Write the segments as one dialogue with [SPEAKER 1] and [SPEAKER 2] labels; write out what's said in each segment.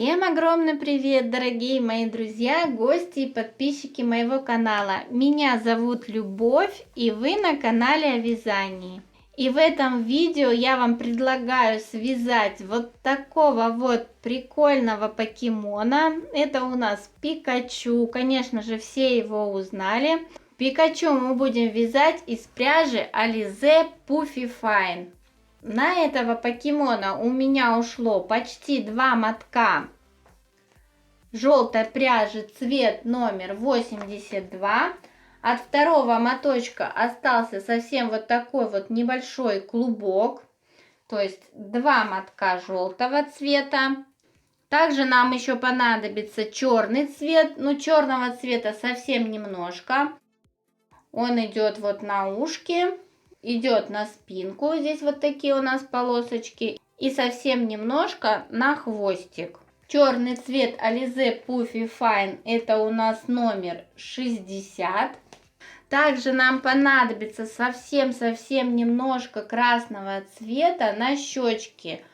[SPEAKER 1] Всем огромный привет, дорогие мои друзья, гости и подписчики моего канала. Меня зовут Любовь, и вы на канале о вязании. И в этом видео я вам предлагаю связать вот такого вот прикольного покемона. Это у нас Пикачу, конечно же, все его узнали. Пикачу мы будем вязать из пряжи Alize Puffy Fine. На этого покемона у меня ушло почти 2 мотка желтой пряжи, цвет номер 82. От второго моточка остался совсем вот такой вот небольшой клубок, то есть 2 мотка желтого цвета. Также нам еще понадобится черный цвет, но черного цвета совсем немножко. Он идет вот на ушки. Идет на спинку, здесь вот такие у нас полосочки, и совсем немножко на хвостик. Черный цвет Alize Puffy Fine, это у нас номер 60. Также нам понадобится совсем немножко красного цвета на щечки.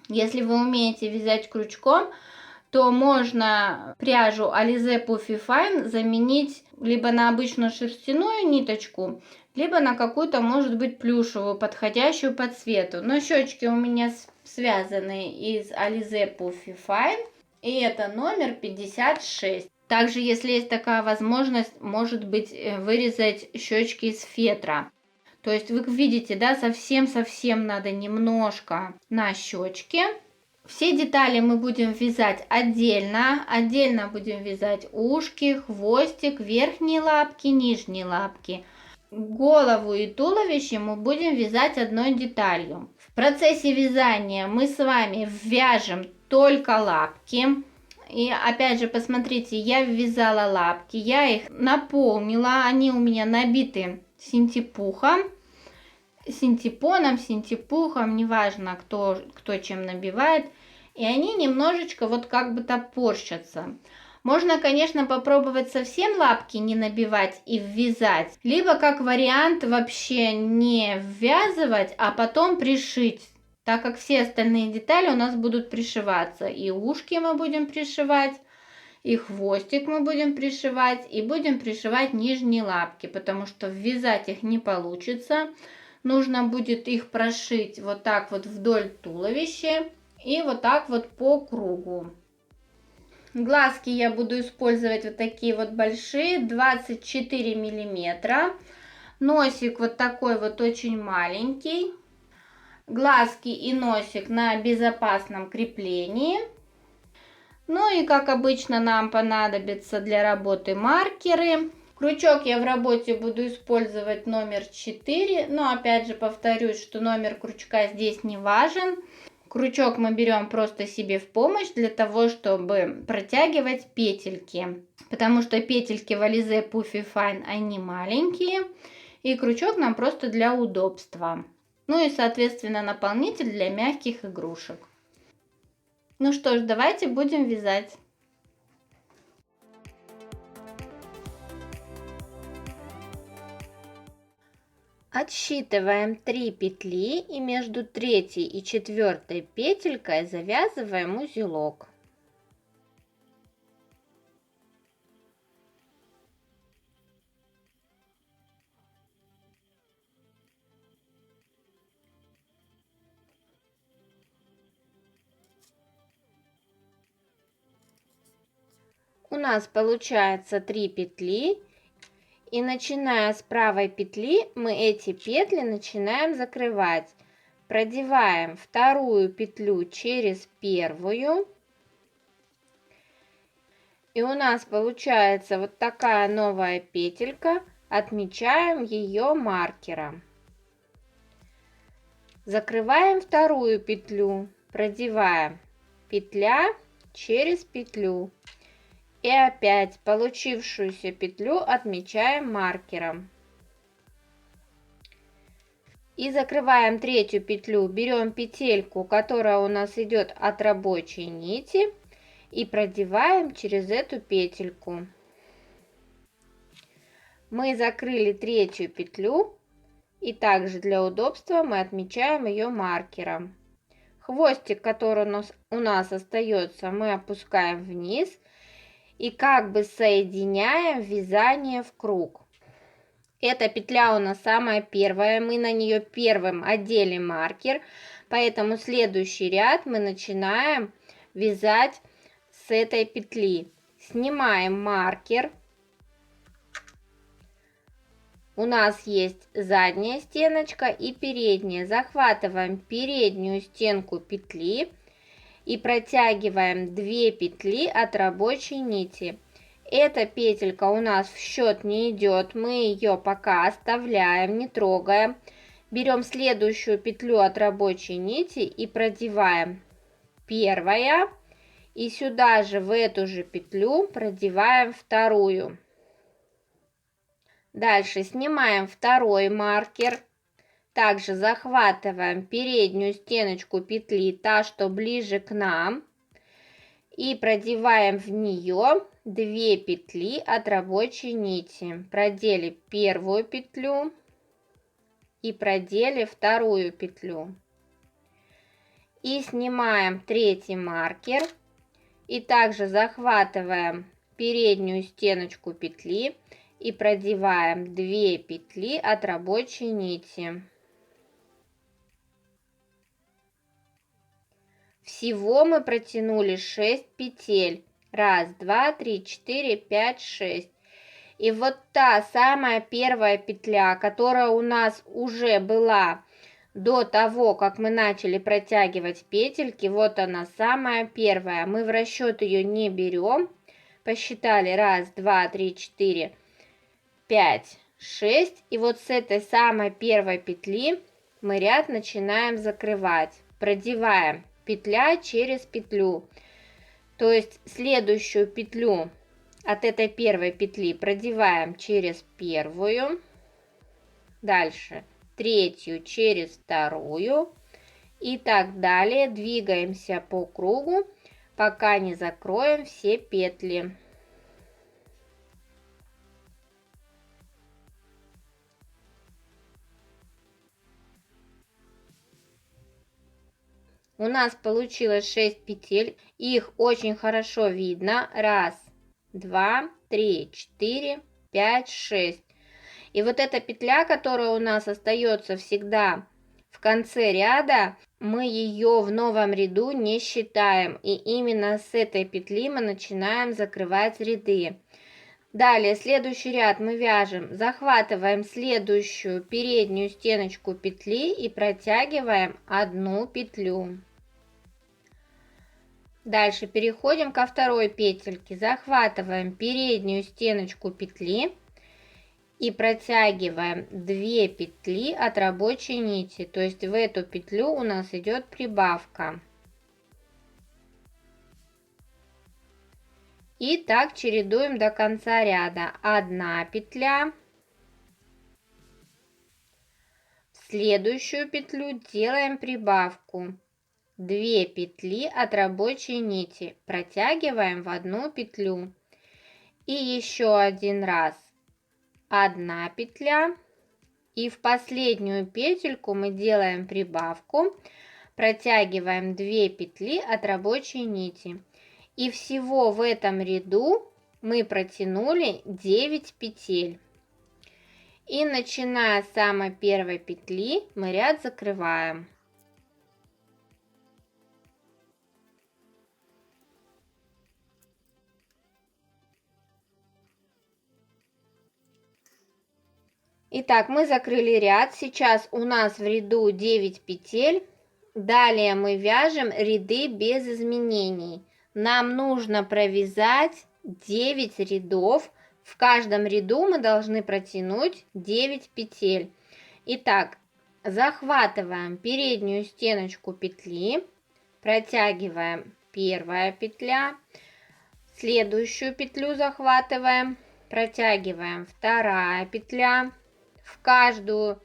[SPEAKER 1] Если вы умеете вязать крючком, то можно пряжу Alize Puffy Fine заменить либо на обычную шерстяную ниточку, либо на какую-то, может быть, плюшевую, подходящую по цвету. Но щечки у меня связаны из Alize Puffy Fine, и это номер 56. Также, если есть такая возможность, может быть, вырезать щечки из фетра. То есть вы видите, да, совсем надо немножко на щечки. Все детали мы будем вязать отдельно. Отдельно будем вязать ушки, хвостик, верхние лапки, нижние лапки. Голову и туловище мы будем вязать одной деталью. В процессе вязания мы с вами вяжем только лапки. И опять же, посмотрите, я ввязала лапки, я их наполнила, они у меня набиты синтепухом, синтепоном, синтепухом, неважно кто чем набивает. И они немножечко вот как бы топорщатся. Можно, конечно, попробовать совсем лапки не набивать и ввязать, либо как вариант вообще не ввязывать, а потом пришить, так как все остальные детали у нас будут пришиваться. И ушки мы будем пришивать, и хвостик мы будем пришивать, и будем пришивать нижние лапки, потому что ввязать их не получится. Нужно будет их прошить вот так вот вдоль туловища и вот так вот по кругу. Глазки я буду использовать вот такие вот большие, 24 миллиметра. Носик вот такой вот очень маленький. Глазки и носик на безопасном креплении. Ну и как обычно нам понадобится для работы маркеры. Крючок я в работе буду использовать номер 4. Но опять же повторюсь, что номер крючка здесь не важен. Крючок мы берем просто себе в помощь для того, чтобы протягивать петельки. Потому что петельки в Alize Puffy Fine, они маленькие. И крючок нам просто для удобства. Ну и, соответственно, наполнитель для мягких игрушек. Ну что ж, давайте будем вязать. Отсчитываем 3 петли и между 3-й и 4-й петелькой завязываем узелок. У нас получается 3 петли. И начиная с правой петли мы эти петли начинаем закрывать. Продеваем вторую петлю через первую. И у нас получается вот такая новая петелька. Отмечаем ее маркером. Закрываем вторую петлю. Продеваем петля через петлю. И опять получившуюся петлю отмечаем маркером. И закрываем третью петлю. Берем петельку, которая у нас идет от рабочей нити, и продеваем через эту петельку. Мы закрыли третью петлю, и также для удобства мы отмечаем ее маркером. Хвостик, который у нас остается, мы опускаем вниз и как бы соединяем вязание в круг. Эта петля у нас самая первая, мы на нее первым одели маркер, поэтому следующий ряд мы начинаем вязать с этой петли. Снимаем маркер. У нас есть задняя стеночка и передняя. Захватываем переднюю стенку петли и протягиваем 2 петли от рабочей нити. Эта петелька у нас в счет не идет, мы ее пока оставляем, не трогаем. Берем следующую петлю от рабочей нити и продеваем первая, и сюда же в эту же петлю продеваем вторую. Дальше снимаем второй маркер, также захватываем переднюю стеночку петли, та, что ближе к нам, и продеваем в нее 2 петли от рабочей нити. Продели первую петлю и продели вторую петлю. И снимаем третий маркер и также захватываем переднюю стеночку петли и продеваем 2 петли от рабочей нити. Всего мы протянули 6 петель. 1, 2, 3, 4, 5, 6. И вот та самая первая петля, которая у нас уже была до того, как мы начали протягивать петельки, вот она самая первая. Мы в расчет ее не берем. Посчитали 1, 2, 3, 4, 5, 6. И вот с этой самой первой петли мы ряд начинаем закрывать. Продеваем петля через петлю. То есть следующую петлю от этой первой петли продеваем через первую. Дальше третью через вторую. И так далее. Двигаемся по кругу, пока не закроем все петли. У нас получилось 6 петель, их очень хорошо видно. 1, 2, 3, 4, 5, 6. И вот эта петля, которая у нас остается всегда в конце ряда, мы ее в новом ряду не считаем. И именно с этой петли мы начинаем закрывать ряды. Далее, следующий ряд мы вяжем, захватываем следующую переднюю стеночку петли и протягиваем 1 петлю. Дальше переходим ко второй петельке, захватываем переднюю стеночку петли и протягиваем 2 петли от рабочей нити, то есть в эту петлю у нас идет прибавка. И так чередуем до конца ряда. 1 петля. В следующую петлю делаем прибавку. 2 петли от рабочей нити. Протягиваем в 1 петлю. И еще один раз. 1 петля. И в последнюю петельку мы делаем прибавку. Протягиваем 2 петли от рабочей нити. И всего в этом ряду мы протянули 9 петель. И начиная с самой первой петли мы ряд закрываем. Итак, мы закрыли ряд. Сейчас у нас в ряду 9 петель. Далее мы вяжем ряды без изменений. Нам нужно провязать 9 рядов. В каждом ряду мы должны протянуть 9 петель. Итак, захватываем переднюю стеночку петли, протягиваем первая петля, следующую петлю захватываем, протягиваем вторая петля. В каждую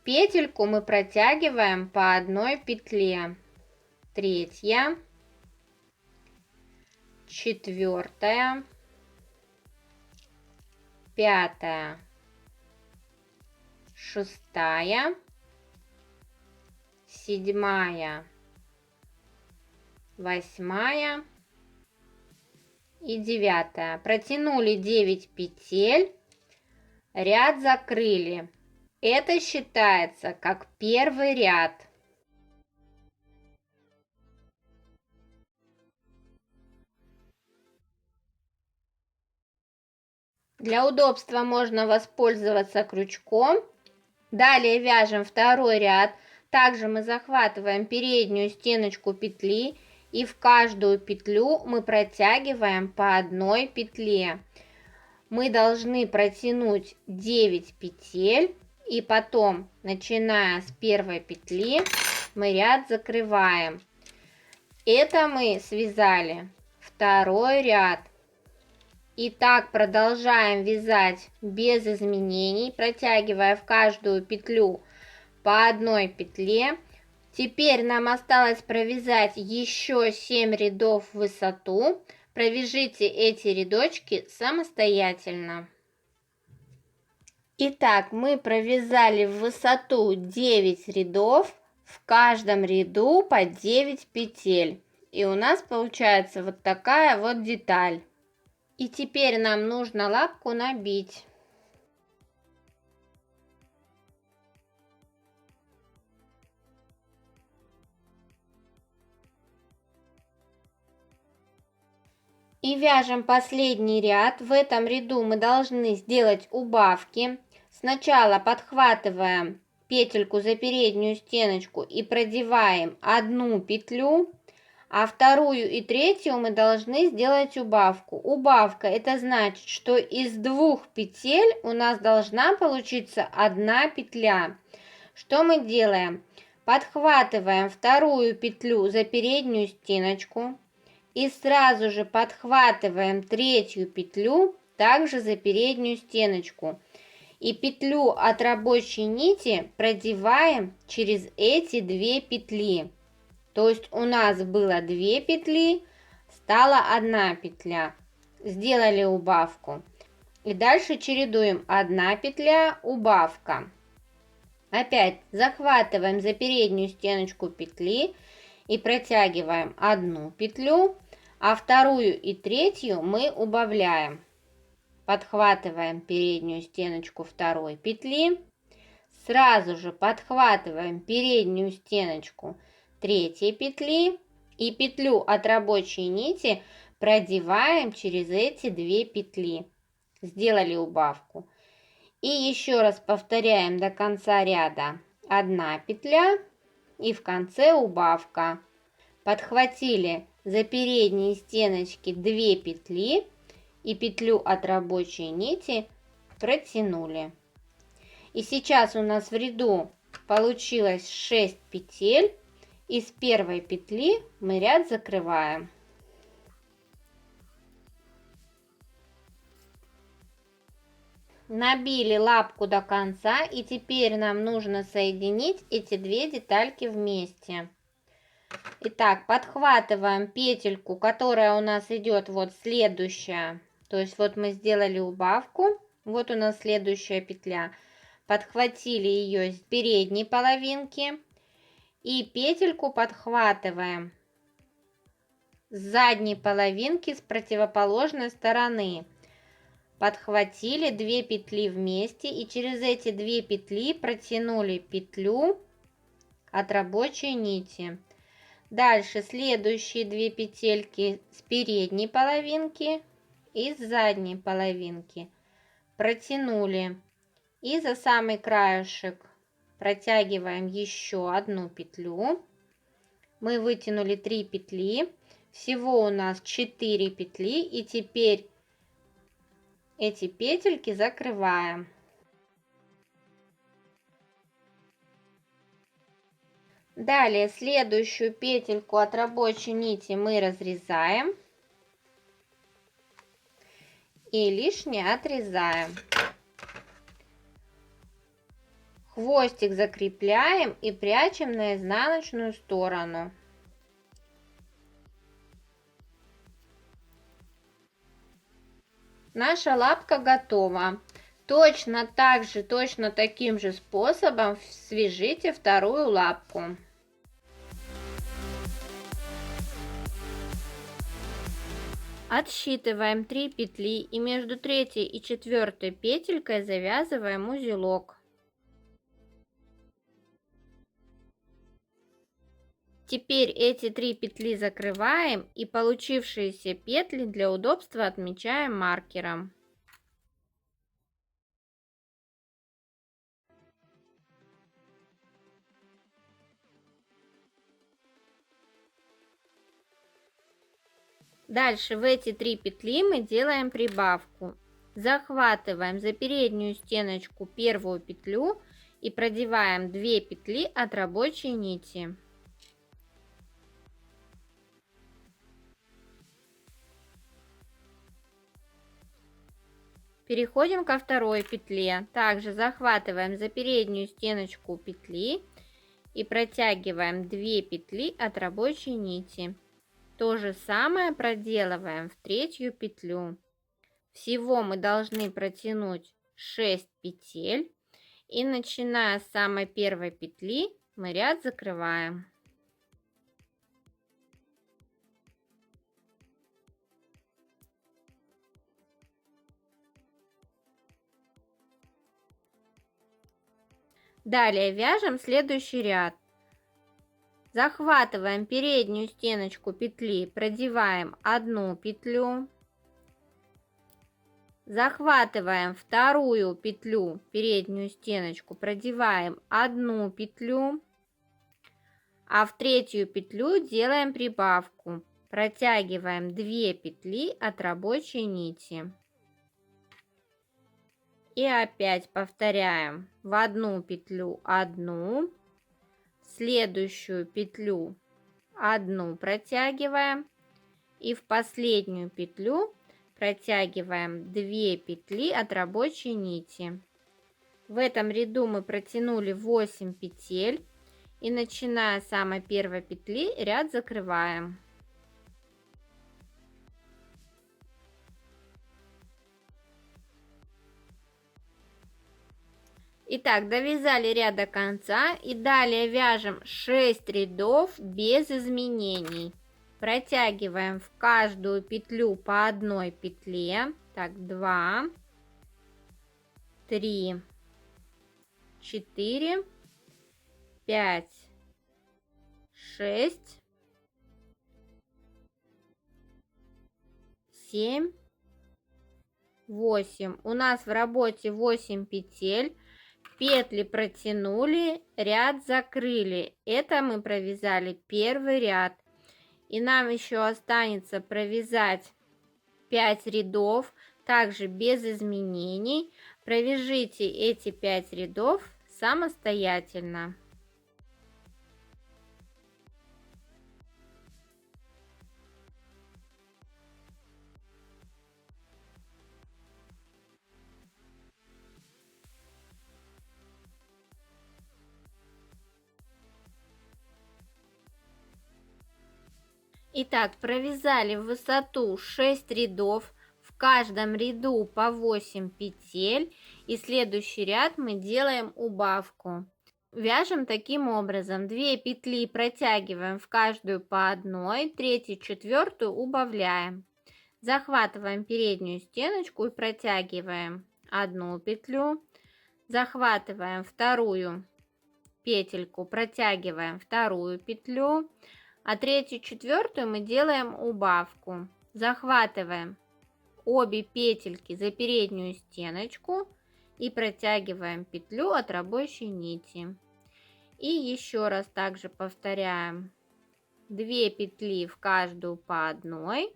[SPEAKER 1] петельку мы протягиваем по 1 петле. Третья, четвертая, пятая, шестая, седьмая, 8 и 9. Протянули 9 петель, ряд закрыли. Это считается как первый ряд. Для удобства можно воспользоваться крючком. Далее вяжем второй ряд. Также мы захватываем переднюю стеночку петли и в каждую петлю мы протягиваем по одной петле. Мы должны протянуть 9 петель и потом, начиная с первой петли, мы ряд закрываем. Это мы связали второй ряд. И так продолжаем вязать без изменений, протягивая в каждую петлю по одной петле. Теперь нам осталось провязать еще 7 рядов в высоту. Провяжите эти рядочки самостоятельно. Итак, мы провязали в высоту 9 рядов, в каждом ряду по 9 петель. И у нас получается вот такая вот деталь. И теперь нам нужно лапку набить. И вяжем последний ряд. В этом ряду мы должны сделать убавки. Сначала подхватываем петельку за переднюю стеночку и продеваем одну петлю. А вторую и третью мы должны сделать убавку. Убавка — это значит, что из 2 петель у нас должна получиться 1 петля. Что мы делаем? Подхватываем вторую петлю за переднюю стеночку и сразу же подхватываем третью петлю также за переднюю стеночку. И петлю от рабочей нити продеваем через эти 2 петли. То есть у нас было 2 петли, стала 1 петля. Сделали убавку. И дальше чередуем 1 петля, убавка. Опять захватываем за переднюю стеночку петли и протягиваем 1 петлю, а вторую и третью мы убавляем. Подхватываем переднюю стеночку второй петли, сразу же подхватываем переднюю стеночку третьей петли и петлю от рабочей нити продеваем через эти 2 петли. Сделали убавку. И еще раз повторяем до конца ряда. 1 петля и в конце убавка. Подхватили за передние стеночки 2 петли и петлю от рабочей нити протянули. И сейчас у нас в ряду получилось 6 петель. И с первой петли мы ряд закрываем. Набили лапку до конца, и теперь нам нужно соединить эти 2 детальки вместе. Итак, подхватываем петельку, которая у нас идет вот следующая. То есть вот мы сделали убавку, вот у нас следующая петля. Подхватили ее с передней половинки. И петельку подхватываем с задней половинки с противоположной стороны. Подхватили 2 петли вместе и через эти 2 петли протянули петлю от рабочей нити. Дальше следующие 2 петельки с передней половинки и с задней половинки протянули. И за самый краешек протягиваем еще 1 петлю. Мы вытянули 3 петли. Всего у нас 4 петли. И теперь эти петельки закрываем. Далее следующую петельку от рабочей нити мы разрезаем. И лишнее отрезаем. Хвостик закрепляем и прячем на изнаночную сторону. Наша лапка готова. Точно таким же способом свяжите вторую лапку. Отсчитываем 3 петли и между третьей и четвертой петелькой завязываем узелок. Теперь эти 3 петли закрываем и получившиеся петли для удобства отмечаем маркером. Дальше в эти 3 петли мы делаем прибавку. Захватываем за переднюю стеночку первую петлю и продеваем 2 петли от рабочей нити. Переходим ко второй петле. Также захватываем за переднюю стеночку петли и протягиваем 2 петли от рабочей нити. То же самое проделываем в третью петлю. Всего мы должны протянуть 6 петель. И начиная с самой первой петли мы ряд закрываем. Далее вяжем следующий ряд. Захватываем переднюю стеночку петли, продеваем 1 петлю. Захватываем вторую петлю, переднюю стеночку, продеваем 1 петлю. А в третью петлю делаем прибавку. Протягиваем 2 петли от рабочей нити. И опять повторяем в 1 петлю 1, следующую петлю 1 протягиваем и в последнюю петлю протягиваем 2 петли от рабочей нити. В этом ряду мы протянули 8 петель и начиная с самой первой петли ряд закрываем. Итак, довязали ряд до конца и далее вяжем 6 рядов без изменений. Протягиваем в каждую петлю по 1 петле. Так, 2, 3, 4, 5, 6, 7, 8. У нас в работе 8 петель. Петли протянули, ряд закрыли. Это мы провязали первый ряд. И нам еще останется провязать 5 рядов, также без изменений. Провяжите эти 5 рядов самостоятельно. Итак, провязали в высоту 6 рядов, в каждом ряду по 8 петель, и следующий ряд мы делаем убавку. Вяжем таким образом: 2 петли протягиваем в каждую по 1, третью, четвертую убавляем. Захватываем переднюю стеночку и протягиваем 1 петлю, захватываем вторую петельку, протягиваем вторую петлю. А третью, четвертую мы делаем убавку. Захватываем обе петельки за переднюю стеночку и протягиваем петлю от рабочей нити. И еще раз также повторяем: 2 петли в каждую по 1,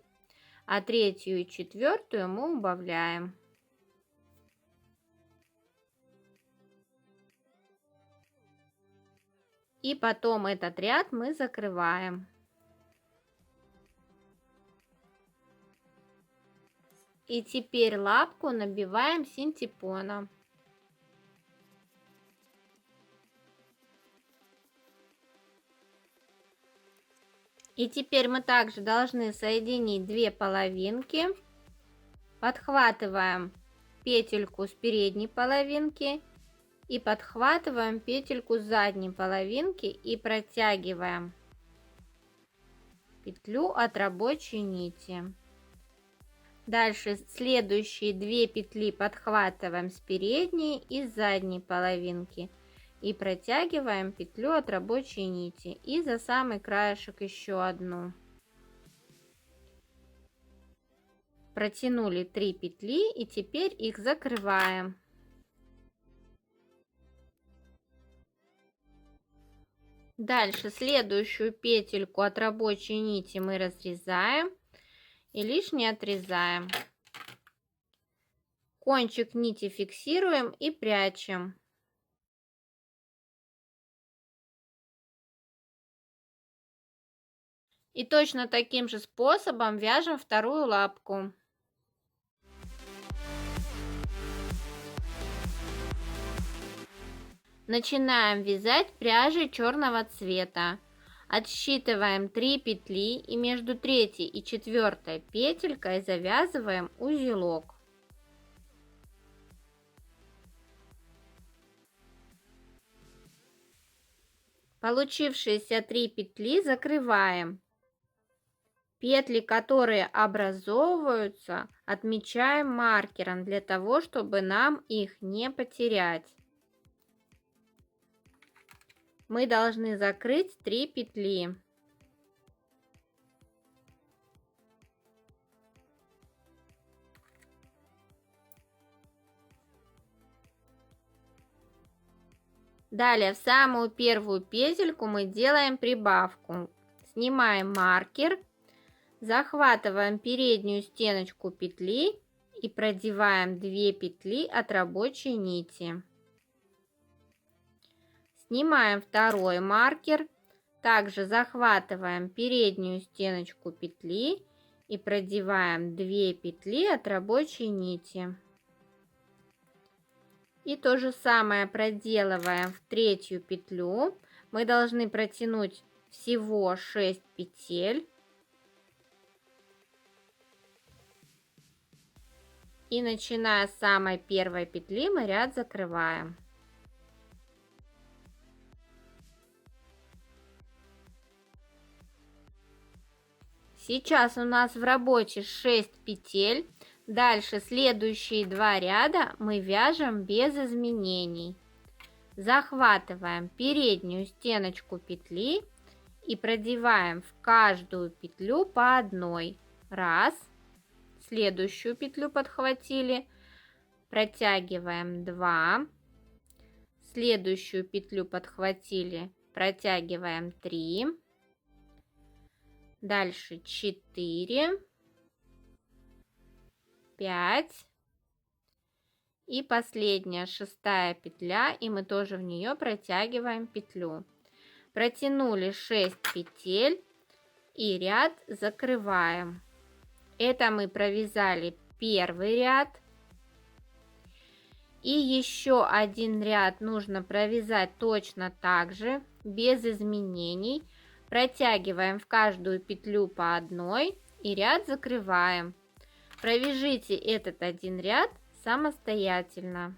[SPEAKER 1] а третью и четвертую мы убавляем. И потом этот ряд мы закрываем. И теперь лапку набиваем синтепоном. И теперь мы также должны соединить 2 половинки. Подхватываем петельку с передней половинки и подхватываем петельку с задней половинки и протягиваем петлю от рабочей нити. Дальше следующие 2 петли подхватываем с передней и с задней половинки и протягиваем петлю от рабочей нити и за самый краешек еще одну. Протянули 3 петли и теперь их закрываем. Дальше следующую петельку от рабочей нити мы разрезаем и лишнее отрезаем. Кончик нити фиксируем и прячем. И точно таким же способом вяжем вторую лапку. Начинаем вязать пряжей черного цвета. Отсчитываем 3 петли и между 3-й и 4-й петелькой завязываем узелок. Получившиеся 3 петли закрываем. Петли, которые образовываются, отмечаем маркером для того, чтобы нам их не потерять. Мы должны закрыть 3 петли. Далее в самую первую петельку мы делаем прибавку. Снимаем маркер, захватываем переднюю стеночку петли и продеваем 2 петли от рабочей нити. Снимаем второй маркер, также захватываем переднюю стеночку петли и продеваем 2 петли от рабочей нити. И то же самое проделываем в 3-ю петлю. Мы должны протянуть всего 6 петель. И начиная с самой первой петли мы ряд закрываем. Сейчас у нас в работе 6 петель. Дальше следующие 2 ряда мы вяжем без изменений. Захватываем переднюю стеночку петли и продеваем в каждую петлю по одной. Раз. Следующую петлю подхватили. Протягиваем 2. Следующую петлю подхватили. Протягиваем 3. Дальше 4, 5 и последняя 6-я петля, и мы тоже в нее протягиваем петлю. Протянули 6 петель и ряд закрываем. Это мы провязали первый ряд. И еще один ряд нужно провязать точно так же, без изменений. Протягиваем в каждую петлю по одной и ряд закрываем. Провяжите этот один ряд самостоятельно.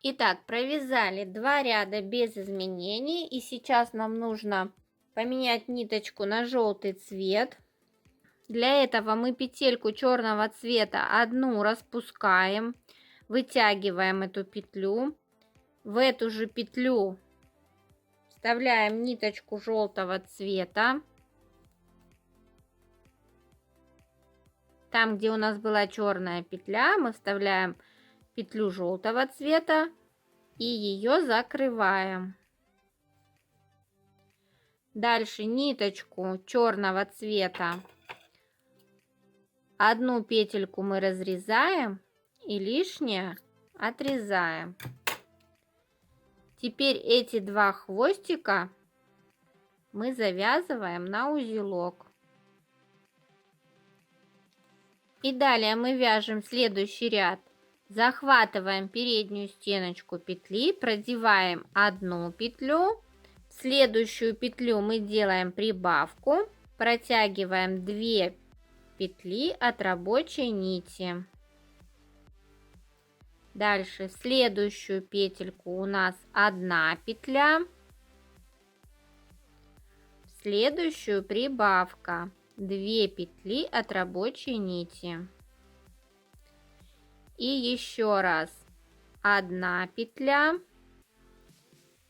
[SPEAKER 1] Итак, провязали 2 ряда без изменений, и сейчас нам нужно поменять ниточку на желтый цвет. Для этого мы петельку черного цвета одну распускаем, вытягиваем эту петлю. В эту же петлю вставляем ниточку желтого цвета. Там, где у нас была черная петля, мы вставляем петлю желтого цвета и ее закрываем. Дальше ниточку черного цвета, одну петельку мы разрезаем и лишнее отрезаем. Теперь эти 2 хвостика мы завязываем на узелок. И далее мы вяжем следующий ряд. Захватываем переднюю стеночку петли, продеваем одну петлю. В следующую петлю мы делаем прибавку, протягиваем 2 петли от рабочей нити. Дальше в следующую петельку у нас 1 петля. В следующую прибавка 2 петли от рабочей нити. И еще раз 1 петля.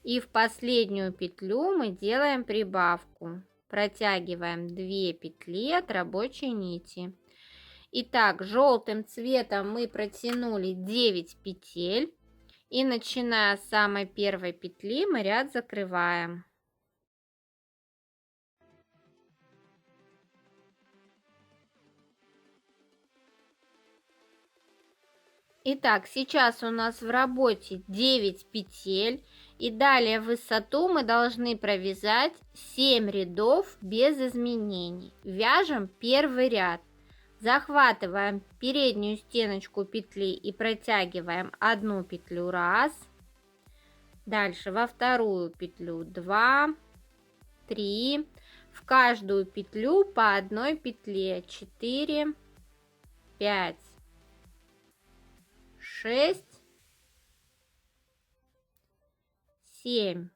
[SPEAKER 1] И в последнюю петлю мы делаем прибавку. Протягиваем 2 петли от рабочей нити. Итак, желтым цветом мы протянули 9 петель. И начиная с самой первой петли мы ряд закрываем. Итак, сейчас у нас в работе 9 петель. И далее в высоту мы должны провязать 7 рядов без изменений. Вяжем первый ряд. Захватываем переднюю стеночку петли и протягиваем 1 петлю раз. Дальше во вторую петлю 2, 3. В каждую петлю по 1 петле 4, 5, 6, 7,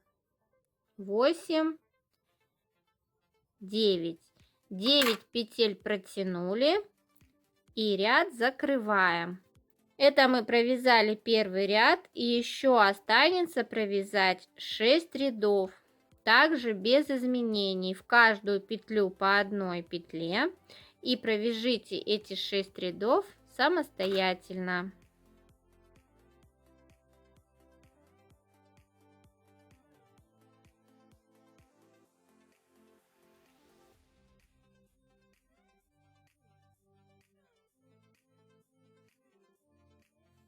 [SPEAKER 1] 8, 9. 9 петель протянули и ряд закрываем. Это мы провязали первый ряд, и еще останется провязать 6 рядов, также без изменений. В каждую петлю по 1 петле, и провяжите эти 6 рядов самостоятельно.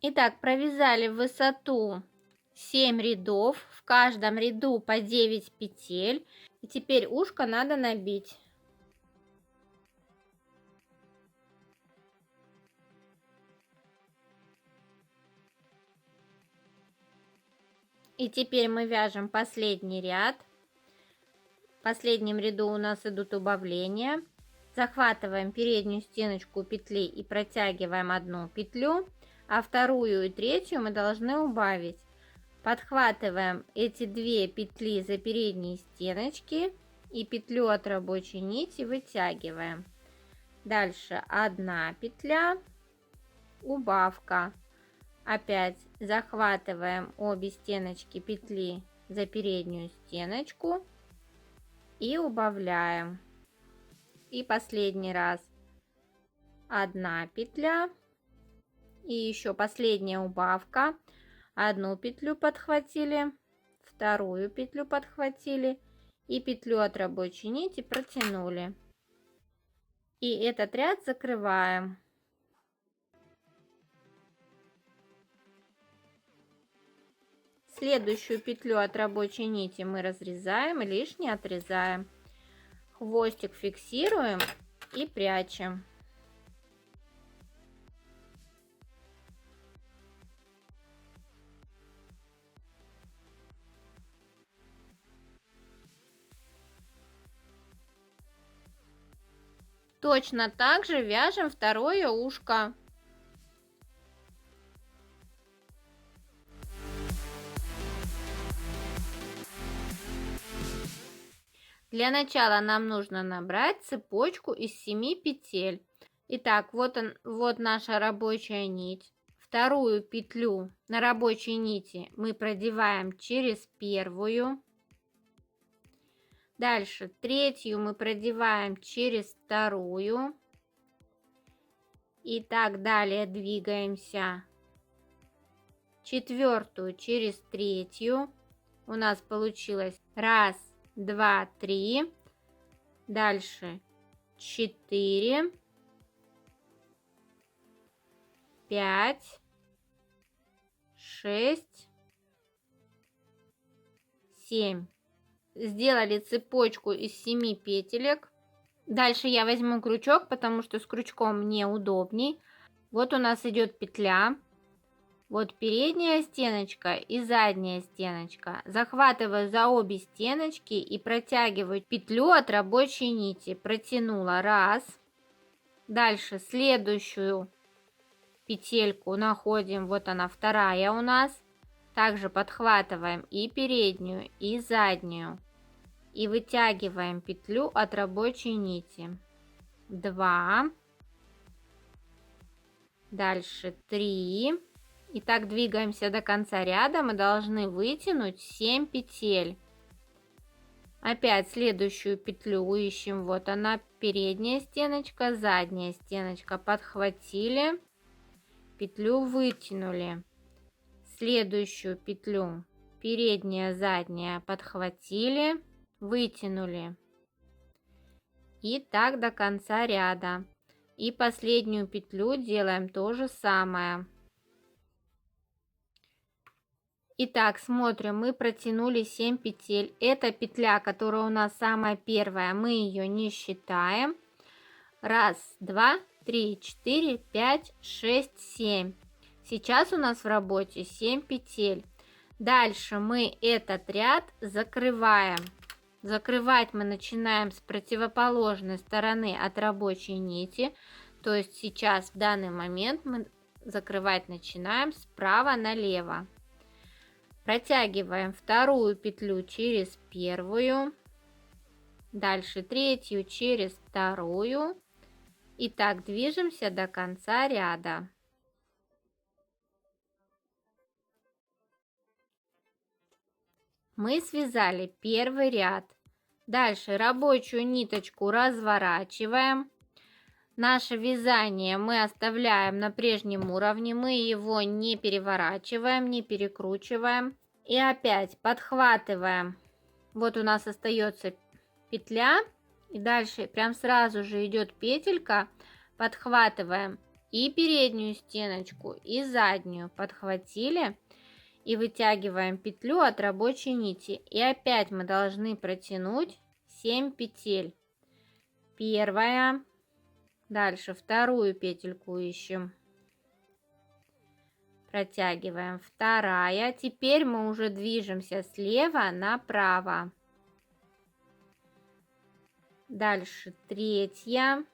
[SPEAKER 1] Итак, провязали в высоту 7 рядов, в каждом ряду по 9 петель. И теперь ушко надо набить. И теперь мы вяжем последний ряд. В последнем ряду у нас идут убавления. Захватываем переднюю стеночку петли и протягиваем 1 петлю. А вторую и третью мы должны убавить. Подхватываем эти 2 петли за передние стеночки и петлю от рабочей нити вытягиваем. Дальше 1 петля, убавка. Опять захватываем обе стеночки петли за переднюю стеночку и убавляем. И последний раз 1 петля. И еще последняя убавка. 1 петлю подхватили, вторую петлю подхватили и петлю от рабочей нити протянули. И этот ряд закрываем. Следующую петлю от рабочей нити мы разрезаем и лишнее отрезаем. Хвостик фиксируем и прячем. Точно так же вяжем второе ушко. Для начала нам нужно набрать цепочку из 7 петель. Итак, вот наша рабочая нить. Вторую петлю на рабочей нити мы продеваем через первую. Дальше третью мы продеваем через вторую. И так далее двигаемся. Четвертую через третью. У нас получилось 1, 2, 3. Дальше 4, 5, 6, 7. Сделали цепочку из 7 петелек. Дальше я возьму крючок, потому что с крючком мне удобней. Вот у нас идет петля. Вот передняя стеночка и задняя стеночка. Захватываю за обе стеночки и протягиваю петлю от рабочей нити. Протянула 1, Дальше следующую петельку находим, вот она вторая у нас. Также подхватываем и переднюю, и заднюю. И вытягиваем петлю от рабочей нити. 2. Дальше 3. И так двигаемся до конца ряда. Мы должны вытянуть 7 петель. Опять следующую петлю ищем. Вот она, передняя стеночка, задняя стеночка. Подхватили, петлю вытянули. Следующую петлю, передняя, задняя, подхватили, вытянули. И так до конца ряда. И последнюю петлю делаем то же самое. Итак, смотрим, мы протянули 7 петель. Это петля, которая у нас самая первая, мы ее не считаем. 1, 2, 3, 4, 5, 6, 7. Сейчас у нас в работе 7 петель. Дальше мы этот ряд закрываем. Закрывать мы начинаем с противоположной стороны от рабочей нити. То есть сейчас в данный момент мы закрывать начинаем справа налево. Протягиваем вторую петлю через первую. Дальше третью через вторую. И так движемся до конца ряда. Мы связали первый ряд. Дальше рабочую ниточку разворачиваем. Наше вязание мы оставляем на прежнем уровне. Мы его не переворачиваем, не перекручиваем. И опять подхватываем. Вот у нас остается петля. И дальше прям сразу же идет петелька. Подхватываем и переднюю стеночку, и заднюю. Подхватили. И вытягиваем петлю от рабочей нити. И опять мы должны протянуть 7 петель. Первая. Дальше вторую петельку ищем. Протягиваем. Вторая. Теперь мы уже движемся слева направо. Дальше третья.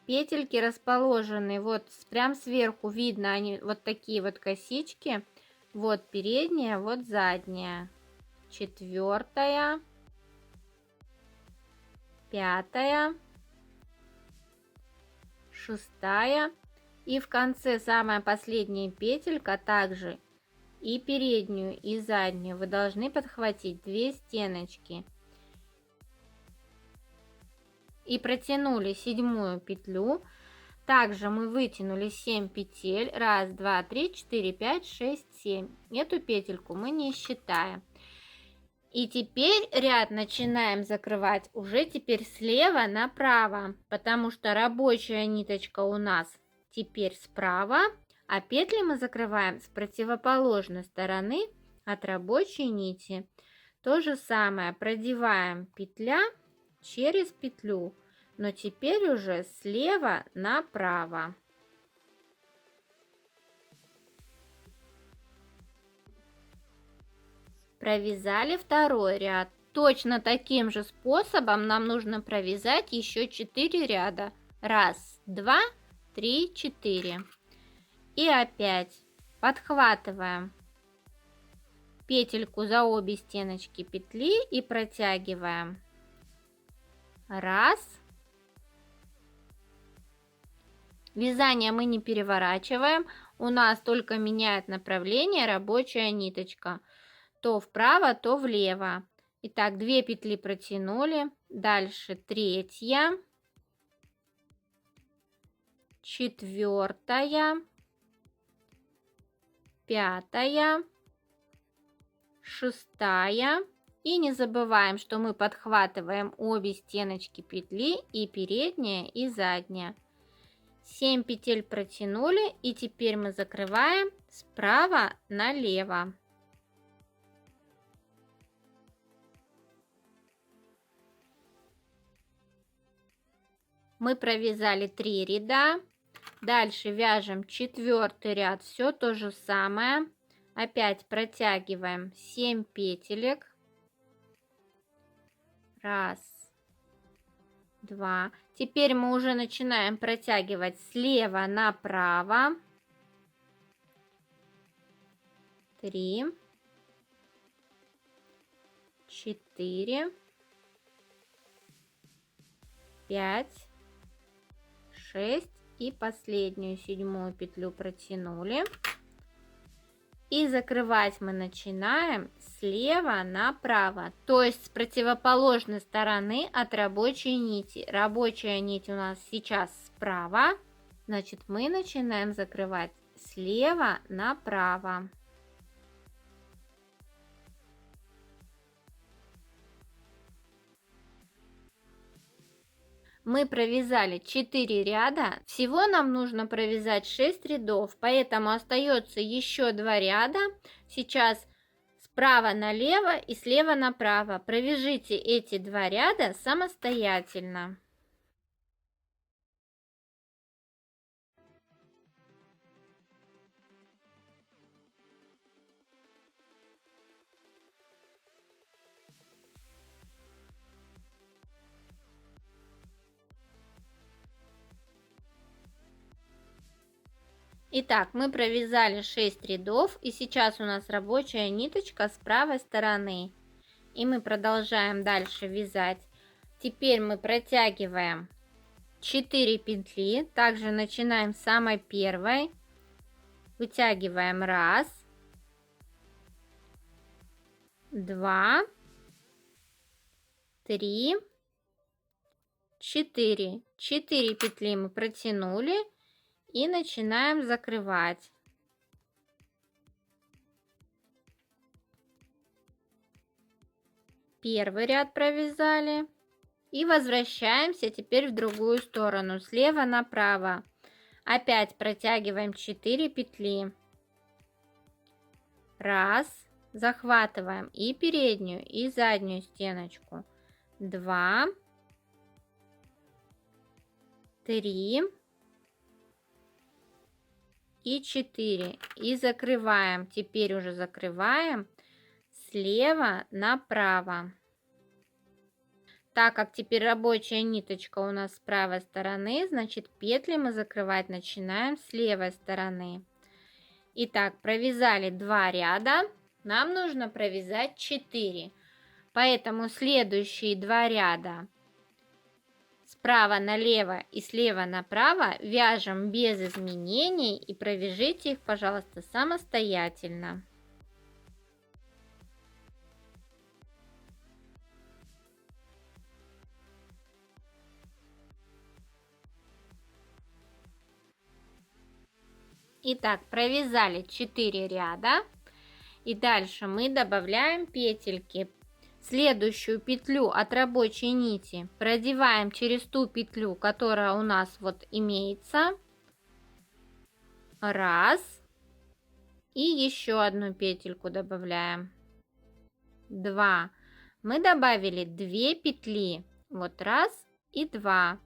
[SPEAKER 1] Петельки расположены вот прям сверху, видно они вот такие вот косички. Вот передняя, вот задняя. Четвертая, пятая, шестая. И в конце самая последняя петелька также и переднюю, и заднюю вы должны подхватить 2 стеночки. И протянули 7 петлю. Также мы вытянули 7 петель. 1, 2, 3, 4, 5, 6, 7. Эту петельку мы не считаем. И теперь ряд начинаем закрывать уже теперь слева направо, потому что рабочая ниточка у нас теперь справа, а петли мы закрываем с противоположной стороны от рабочей нити. То же самое продеваем петля через петлю, но теперь уже слева направо. Провязали второй ряд. Точно таким же способом нам нужно провязать еще 4 ряда. 1, 2, 3, 4. И опять подхватываем петельку за обе стеночки петли и протягиваем. 1. Вязание мы не переворачиваем, у нас только меняет направление рабочая ниточка. То вправо, то влево. Итак, 2 петли протянули. Дальше третья, четвертая, пятая, шестая. И не забываем, что мы подхватываем обе стеночки петли, и передняя, и задняя. 7 петель протянули, и теперь мы закрываем справа налево. Мы провязали 3 ряда. Дальше вяжем 4 ряд, все то же самое. Опять протягиваем 7 петелек. 1, 2. Теперь мы уже начинаем протягивать слева направо. 3, 4, 5, 6 и последнюю 7-ю петлю протянули. И закрывать мы начинаем слева направо, то есть с противоположной стороны от рабочей нити. Рабочая нить у нас сейчас справа, значит мы начинаем закрывать слева направо. Мы провязали 4 ряда, всего нам нужно провязать 6 рядов, поэтому остается еще 2 ряда. Сейчас справа налево и слева направо. Провяжите эти 2 ряда самостоятельно. Итак, мы провязали 6 рядов, и сейчас у нас рабочая ниточка с правой стороны. И мы продолжаем дальше вязать. Теперь мы протягиваем 4 петли, также начинаем с самой первой. Вытягиваем 1, 2, 3, 4. 4 петли мы протянули. И начинаем закрывать. Первый ряд провязали. И возвращаемся теперь в другую сторону, слева направо. Опять протягиваем 4 петли. 1, захватываем и переднюю, и заднюю стеночку. 2, 3 и 4. И закрываем. Теперь уже закрываем слева направо. Так как теперь рабочая ниточка у нас с правой стороны, значит петли мы закрывать начинаем с левой стороны. Итак, провязали 2 ряда. Нам нужно провязать 4. Поэтому следующие 2 ряда справа налево и слева направо вяжем без изменений и провяжите их, пожалуйста, самостоятельно. Итак, провязали 4 ряда и дальше мы добавляем петельки. Следующую петлю от рабочей нити продеваем через ту петлю, которая у нас вот имеется. 1. И еще одну петельку добавляем. 2. Мы добавили 2 петли. Вот 1 и 2.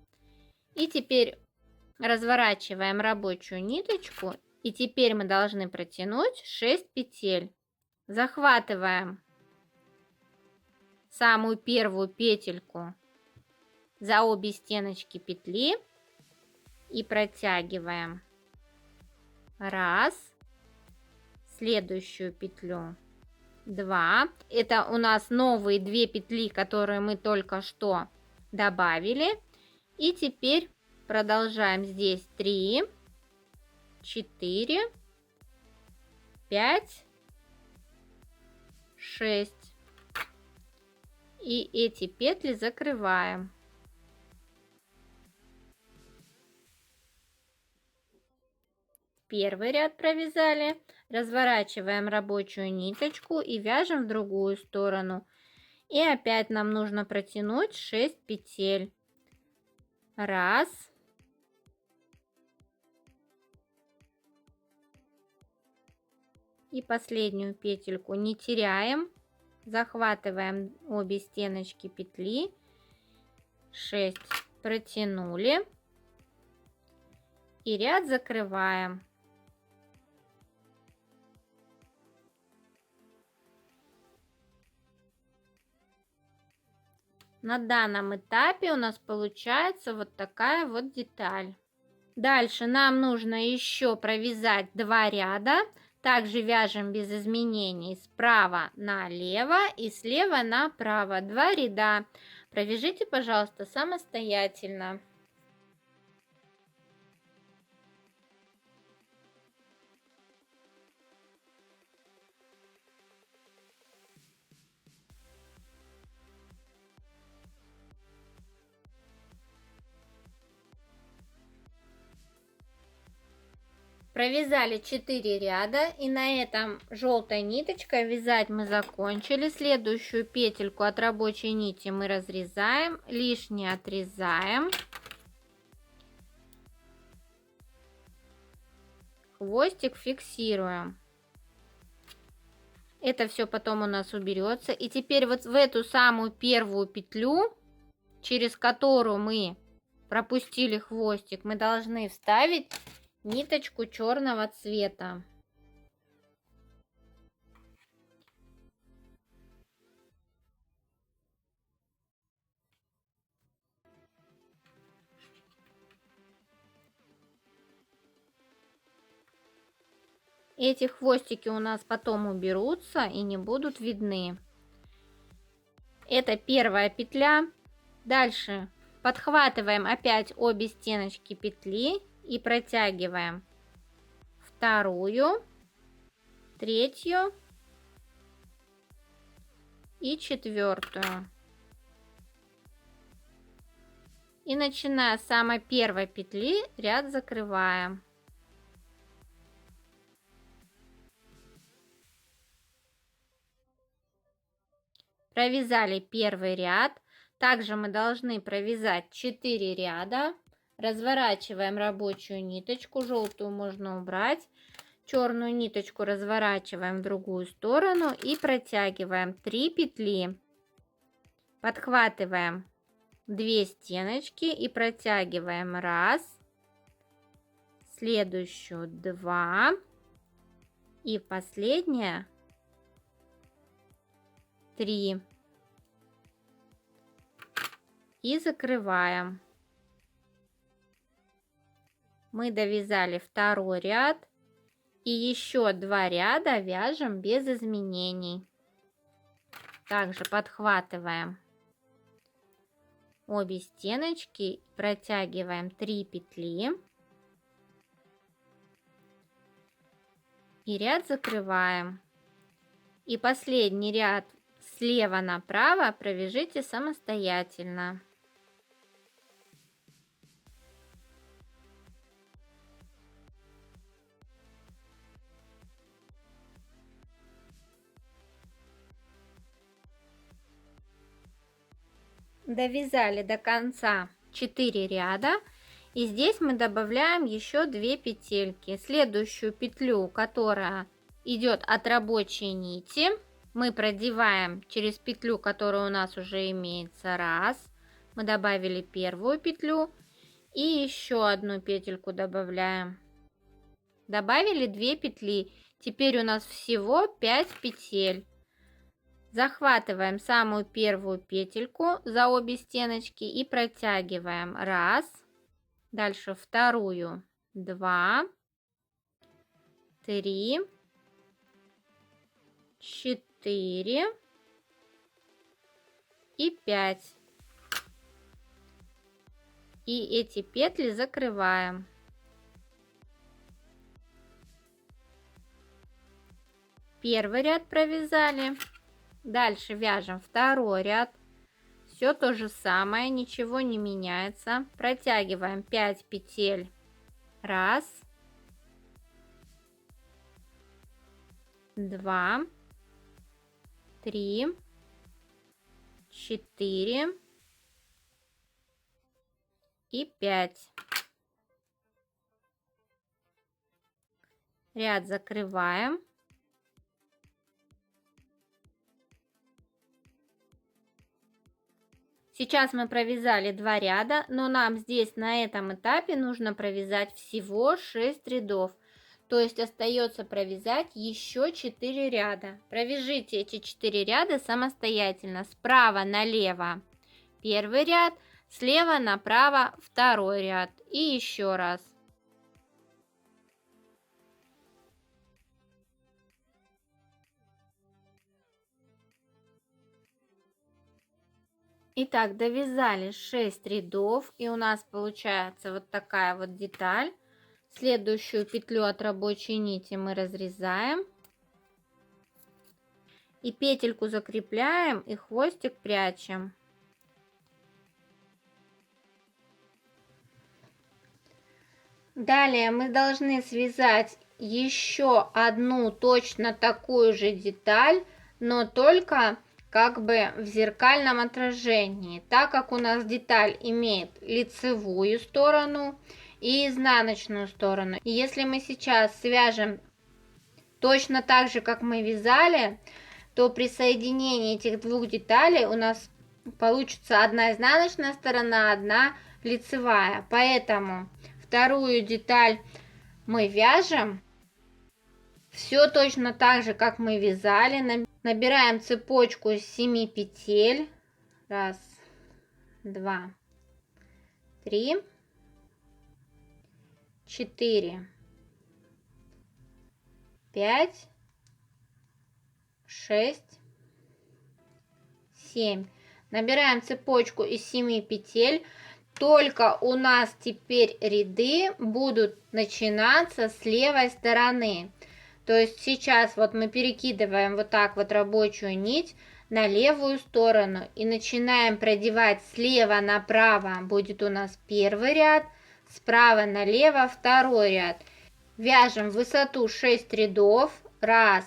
[SPEAKER 1] И теперь разворачиваем рабочую ниточку. И теперь мы должны протянуть 6 петель. Захватываем самую первую петельку за обе стеночки петли и протягиваем 1, следующую петлю 2. Это у нас новые 2 петли, которые мы только что добавили. И теперь продолжаем здесь 3, 4, 5, 6. И эти петли закрываем. Первый ряд провязали, разворачиваем рабочую ниточку и вяжем в другую сторону. И опять нам нужно протянуть 6 петель. 1, 2 и последнюю петельку не теряем. Захватываем обе стеночки петли, 6 протянули и ряд закрываем. На данном этапе у нас получается вот такая вот деталь. Дальше нам нужно еще провязать 2 ряда. Также вяжем без изменений справа налево и слева направо. 2 ряда. Провяжите, пожалуйста, самостоятельно. Провязали 4 ряда, и на этом желтой ниточкой вязать мы закончили. Следующую петельку от рабочей нити мы разрезаем, лишнее отрезаем. Хвостик фиксируем. Это все потом у нас уберется. И теперь вот в эту самую первую петлю, через которую мы пропустили хвостик, мы должны вставить ниточку черного цвета. Эти хвостики у нас потом уберутся и не будут видны. Это первая петля. Дальше подхватываем опять обе стеночки петли и протягиваем вторую, третью и четвертую. И начиная с самой первой петли ряд закрываем. Провязали первый ряд. Также мы должны провязать 4 ряда. Разворачиваем рабочую ниточку, желтую можно убрать. Черную ниточку разворачиваем в другую сторону и протягиваем 3 петли. Подхватываем 2 стеночки и протягиваем 1, следующую 2 и последняя 3. И закрываем. Мы довязали второй ряд и еще 2 ряда вяжем без изменений. Также подхватываем обе стеночки, протягиваем 3 петли и ряд закрываем. И последний ряд слева направо провяжите самостоятельно. Довязали до конца 4 ряда, и здесь мы добавляем еще 2 петельки. Следующую петлю, которая идет от рабочей нити, мы продеваем через петлю, которая у нас уже имеется. 1, мы добавили первую петлю и еще одну петельку добавляем. Добавили 2 петли. Теперь у нас всего 5 петель. Захватываем самую первую петельку за обе стеночки и протягиваем 1, дальше вторую 2, 3, 4 и 5. И эти петли закрываем. Первый ряд провязали. Дальше вяжем второй ряд. Все то же самое, ничего не меняется. Протягиваем 5 петель. 1, 2, 3, 4 и 5. Ряд закрываем. Сейчас мы провязали 2 ряда, но нам здесь на этом этапе нужно провязать всего 6 рядов. То есть остается провязать еще 4 ряда. Провяжите эти 4 ряда самостоятельно. Справа налево первый ряд, слева направо второй ряд и еще раз. Итак, довязали 6 рядов, и у нас получается вот такая вот деталь. Следующую петлю от рабочей нити мы разрезаем. И петельку закрепляем, и хвостик прячем. Далее мы должны связать еще одну точно такую же деталь, но только как бы в зеркальном отражении, так как у нас деталь имеет лицевую сторону и изнаночную сторону. И если мы сейчас свяжем точно так же, как мы вязали, то при соединении этих двух деталей у нас получится одна изнаночная сторона, одна лицевая. Поэтому вторую деталь мы вяжем все точно так же, как мы вязали. Набираем цепочку из 7 петель. 1, 2, 3, 4, 5, 6, 7. Набираем цепочку из 7 петель. Только у нас теперь ряды будут начинаться с левой стороны. То есть сейчас вот мы перекидываем вот так вот рабочую нить на левую сторону и начинаем продевать слева направо. Будет у нас первый ряд, справа налево второй ряд. Вяжем в высоту 6 рядов. 1,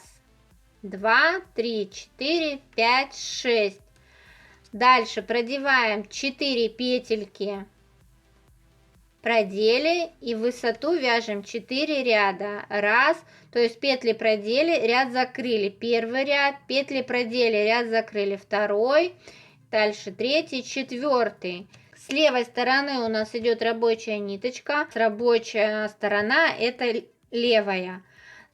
[SPEAKER 1] 2, 3, 4, 5, 6. Дальше продеваем 4 петельки в проделе и в высоту вяжем 4 ряда. 1, то есть петли продели, ряд закрыли. Первый ряд, петли продели, ряд закрыли. Второй, дальше третий, четвертый. С левой стороны у нас идет рабочая ниточка, рабочая сторона это левая.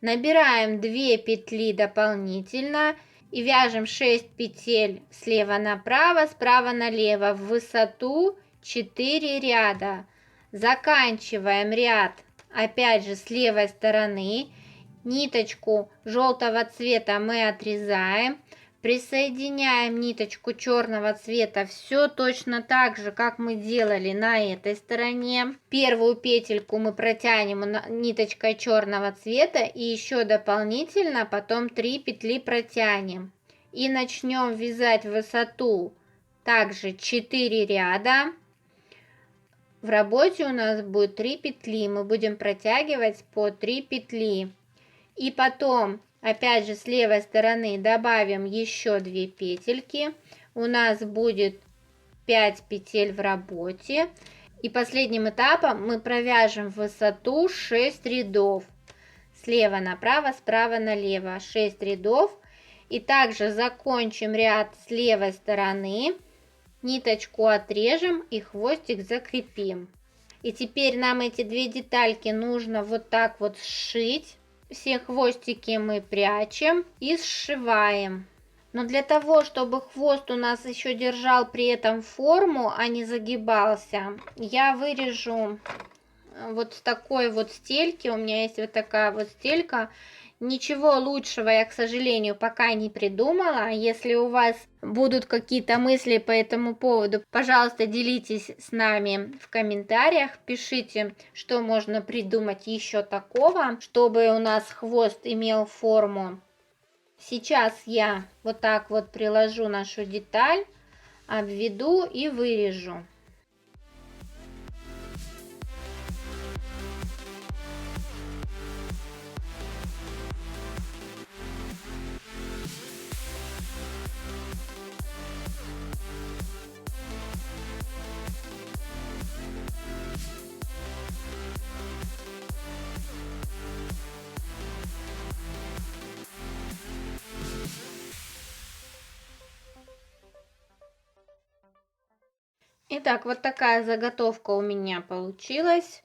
[SPEAKER 1] Набираем 2 петли дополнительно и вяжем 6 петель слева направо, справа налево в высоту 4 ряда. Заканчиваем ряд опять же с левой стороны. Ниточку желтого цвета мы отрезаем. Присоединяем ниточку черного цвета, все точно так же, как мы делали на этой стороне. Первую петельку мы протянем ниточкой черного цвета и еще дополнительно потом 3 петли протянем. И начнем вязать в высоту также 4 ряда. В работе у нас будет 3 петли, мы будем протягивать по 3 петли. И потом опять же с левой стороны добавим еще 2 петельки. У нас будет 5 петель в работе. И последним этапом мы провяжем в высоту 6 рядов. Слева направо, справа налево 6 рядов. И также закончим ряд с левой стороны. Ниточку отрежем и хвостик закрепим. И теперь нам эти 2 детальки нужно вот так вот сшить. Все хвостики мы прячем и сшиваем. Но для того, чтобы хвост у нас еще держал при этом форму, а не загибался, я вырежу вот с такой вот стельки. У меня есть вот такая вот стелька. Ничего лучшего я, к сожалению, пока не придумала. Если у вас будут какие-то мысли по этому поводу, пожалуйста, делитесь с нами в комментариях. Пишите, что можно придумать еще такого, чтобы у нас хвост имел форму. Сейчас я вот так вот приложу нашу деталь, обведу и вырежу. Итак, вот такая заготовка у меня получилась.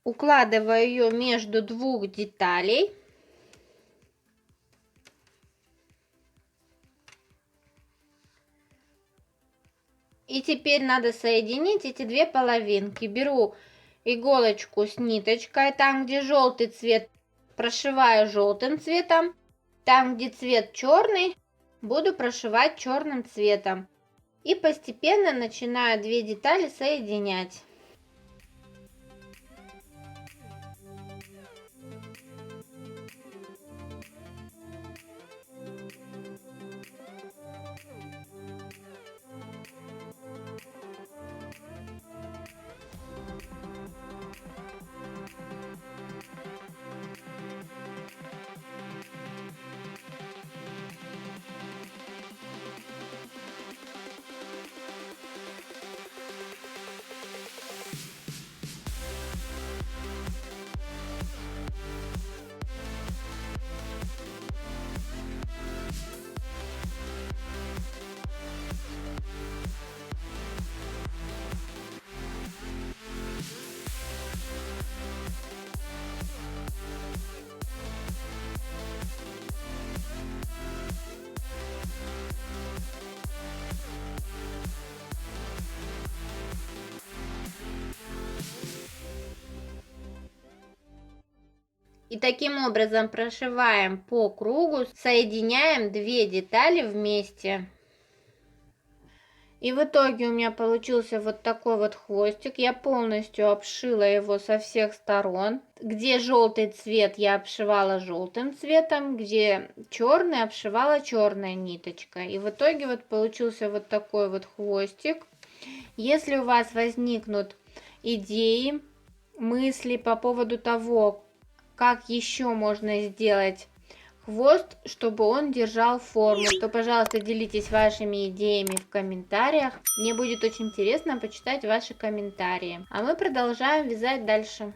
[SPEAKER 1] Укладываю ее между 2 деталей. И теперь надо соединить эти две половинки. Беру иголочку с ниточкой, там где желтый цвет прошиваю желтым цветом, там где цвет черный буду прошивать черным цветом. И постепенно начинаю две детали соединять. И таким образом прошиваем по кругу, соединяем две детали вместе. И в итоге у меня получился вот такой вот хвостик. Я полностью обшила его со всех сторон. Где желтый цвет, я обшивала желтым цветом, где черный, обшивала черной ниточкой. И в итоге вот получился вот такой вот хвостик. Если у вас возникнут идеи, мысли по поводу того, как еще можно сделать хвост, чтобы он держал форму, то, пожалуйста, делитесь вашими идеями в комментариях. Мне будет очень интересно почитать ваши комментарии. А мы продолжаем вязать дальше.